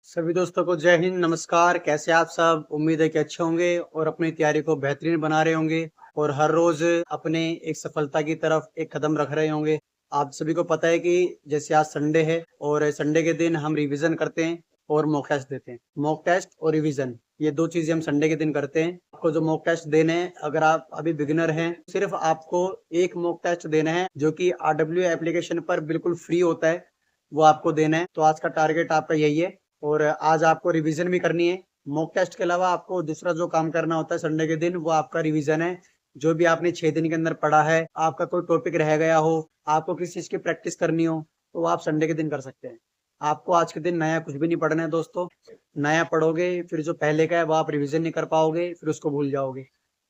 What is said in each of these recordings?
सभी दोस्तों को जय हिंद, नमस्कार। कैसे आप सब? उम्मीद है कि अच्छे होंगे और अपनी तैयारी को बेहतरीन बना रहे होंगे और हर रोज अपने एक सफलता की तरफ एक कदम रख रहे होंगे। आप सभी को पता है कि जैसे आज संडे है और संडे के दिन हम रिवीजन करते हैं और मॉक टेस्ट देते हैं। मॉक टेस्ट और रिवीजन, ये दो चीजें हम संडे के दिन करते हैं। आपको जो मॉक टेस्ट देने हैं, अगर आप अभी बिगिनर हैं, सिर्फ आपको एक मॉक टेस्ट देना है जो कि RW एप्लीकेशन पर बिल्कुल फ्री होता है, वो आपको देना है। तो आज का टारगेट आपका यही है और आज आपको रिवीजन भी करनी है। मॉक टेस्ट के अलावा आपको दूसरा जो काम करना होता है संडे के दिन, वो आपका रिवीजन है। जो भी आपने 6 दिन के अंदर पढ़ा है, आपका कोई टॉपिक रह गया हो, आपको किसी चीज की प्रैक्टिस करनी हो, तो वो आप संडे के दिन कर सकते हैं। आपको आज के दिन नया कुछ भी नहीं पढ़ना है दोस्तों। नया पढ़ोगे फिर जो पहले का है वो आप रिवीजन नहीं कर पाओगे, फिर उसको भूल जाओगे।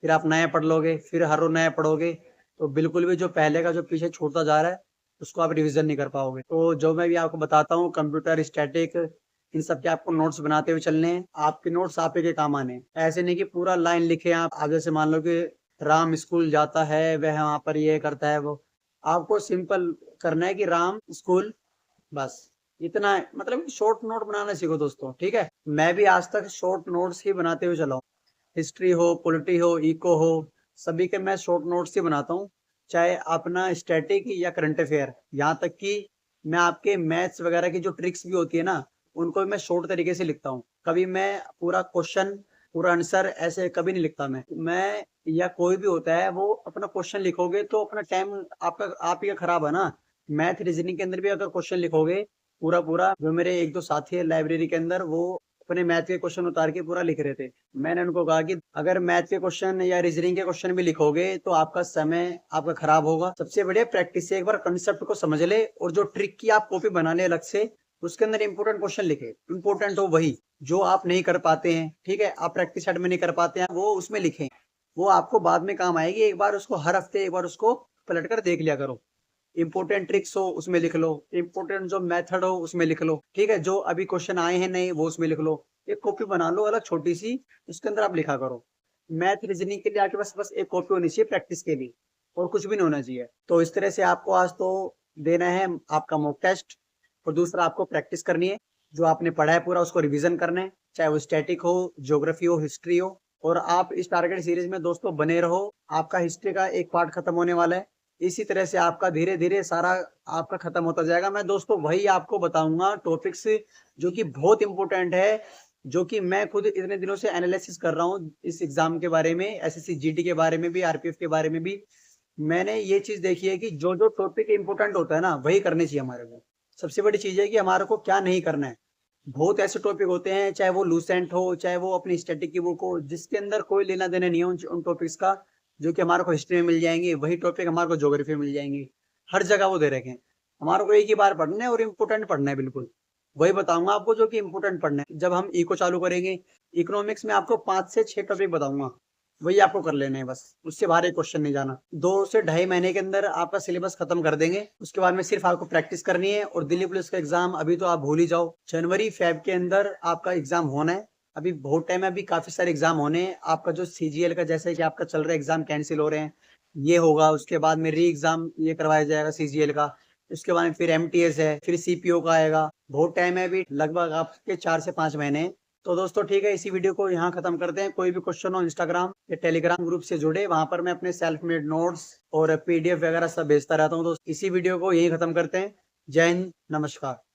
फिर आप नया पढ़ लोगे, फिर हर रोज नया पढ़ोगे, तो बिल्कुल भी जो पहले का जो पीछे छूटता जा रहा है उसको आप रिवीजन नहीं कर पाओगे। तो जो मैं भी आपको बताता हूँ, कंप्यूटर, स्टैटिक, इन सब के आपको नोट्स बनाते हुए चलने हैं। आपके नोट्स आप ही के काम आने हैं। ऐसे नहीं कि पूरा लाइन लिखे आप जैसे मान लो कि राम स्कूल जाता है, वह वहां पर ये करता है, वो आपको सिंपल करना है कि राम स्कूल, बस इतना है। मतलब शॉर्ट नोट बनाना सीखो दोस्तों, ठीक है। मैं भी आज तक शॉर्ट नोट्स ही बनाते हुए चला हूँ। हिस्ट्री हो, पॉलिटी हो, इको हो, सभी के मैं शॉर्ट नोट्स ही बनाता हूँ। चाहे अपना स्टैटिक या करंट अफेयर, यहाँ तक कि मैं आपके मैथ्स वगैरह की जो ट्रिक्स भी होती है ना, उनको भी मैं शॉर्ट तरीके से लिखता हूँ। कभी मैं पूरा क्वेश्चन, पूरा आंसर ऐसे कभी नहीं लिखता। मैं या कोई भी होता है, वो अपना क्वेश्चन लिखोगे तो अपना टाइम आपका आप ही का खराब है ना। मैथ रीजनिंग के अंदर भी अगर क्वेश्चन लिखोगे पूरा पूरा, जो मेरे एक दो साथी है लाइब्रेरी के अंदर, वो अपने मैथ के क्वेश्चन उतार के पूरा लिख रहे थे। मैंने उनको कहा कि अगर मैथ के क्वेश्चन या रीजनिंग के क्वेश्चन भी लिखोगे तो आपका समय आपका खराब होगा। सबसे बढ़िया प्रैक्टिस है, एक बार कंसेप्ट को समझ ले और जो ट्रिक की आप कॉपी बना ले अलग से, उसके अंदर इंपोर्टेंट क्वेश्चन लिखे। इंपोर्टेंट हो वही जो आप नहीं कर पाते हैं, ठीक है, आप प्रैक्टिस सेट में नहीं कर पाते हैं, वो उसमें लिखें। वो आपको बाद में काम आएगी। एक बार उसको हर हफ्ते एक बार उसको पलट कर देख लिया करो। इंपोर्टेंट ट्रिक्स हो उसमें लिख लो, इंपोर्टेंट जो मेथड हो उसमें लिख लो, ठीक है। जो अभी क्वेश्चन आए हैं नए, वो उसमें लिख लो। एक कॉपी बना लो अलग छोटी सी, उसके अंदर आप लिखा करो। मैथ रीजनिंग के लिए आपके पास बस एक कॉपी होनी चाहिए प्रैक्टिस के लिए, और कुछ भी नहीं होना चाहिए। तो इस तरह से आपको आज तो देना है आपका मॉक टेस्ट, और दूसरा आपको प्रैक्टिस करनी है। जो आपने पढ़ा है पूरा उसको रिवीजन करना है, चाहे वो स्टैटिक हो, ज्योग्राफी हो, हिस्ट्री हो। और आप इस टारगेट सीरीज में दोस्तों बने रहो। आपका हिस्ट्री का एक पार्ट खत्म होने वाला है, इसी तरह से आपका धीरे धीरे सारा आपका खत्म होता जाएगा। मैं दोस्तों वही आपको बताऊंगा टॉपिक्स जो कि बहुत इंपॉर्टेंट है, जो कि मैं खुद इतने दिनों से एनालिसिस कर रहा हूँ इस एग्जाम के बारे में, SSC GT के बारे में भी, RPF के बारे में भी। मैंने ये चीज देखी है कि जो जो टॉपिक इंपॉर्टेंट होता है ना, वही करने चाहिए हमारे को। सबसे बड़ी चीज है कि हमारे को क्या नहीं करना है। बहुत ऐसे टॉपिक होते हैं, चाहे वो लूसेंट हो, चाहे वो अपनी स्टैटिक की बुक हो, जिसके अंदर कोई लेना देना नहीं है उन टॉपिक्स का, जो कि हमारे को हिस्ट्री में मिल जाएंगे, वही टॉपिक हमारे को ज्योग्राफी में मिल जाएंगे। हर जगह वो दे रखे हैं। हमारे को एक ही बार पढ़ना है और इम्पोर्टेंट पढ़ना है बिल्कुल। वही बताऊंगा आपको जो कि इम्पोर्टेंट पढ़ना है। जब हम इको चालू करेंगे, इकोनॉमिक्स में आपको 5 से 6 टॉपिक बताऊंगा, वही आपको कर लेने हैं बस। उससे बाहर एक क्वेश्चन नहीं जाना। 2 से ढाई महीने के अंदर आपका सिलेबस खत्म कर देंगे। उसके बाद में सिर्फ आपको प्रैक्टिस करनी है। और दिल्ली पुलिस का एग्जाम अभी तो आप भूल ही जाओ, जनवरी फेब के अंदर आपका एग्जाम होना है। अभी बहुत टाइम है, अभी काफी सारे एग्जाम होने हैं। आपका जो CGL का, जैसे कि आपका चल रहा है एग्जाम कैंसिल हो रहे हैं, ये होगा। उसके बाद में री एग्जाम ये करवाया जाएगा CGL का। उसके बाद में फिर MTS है, फिर CPO का आएगा। बहुत टाइम है अभी, लगभग आपके 4 से 5 महीने हैं। तो दोस्तों ठीक है, इसी वीडियो को यहाँ खत्म करते हैं। कोई भी क्वेश्चन हो, इंस्टाग्राम या टेलीग्राम ग्रुप से जुड़े, वहां पर मैं अपने सेल्फ मेड नोट्स और PDF वगैरह सब भेजता रहता हूँ। तो इसी वीडियो को यही खत्म करते हैं। जय हिंद, नमस्कार।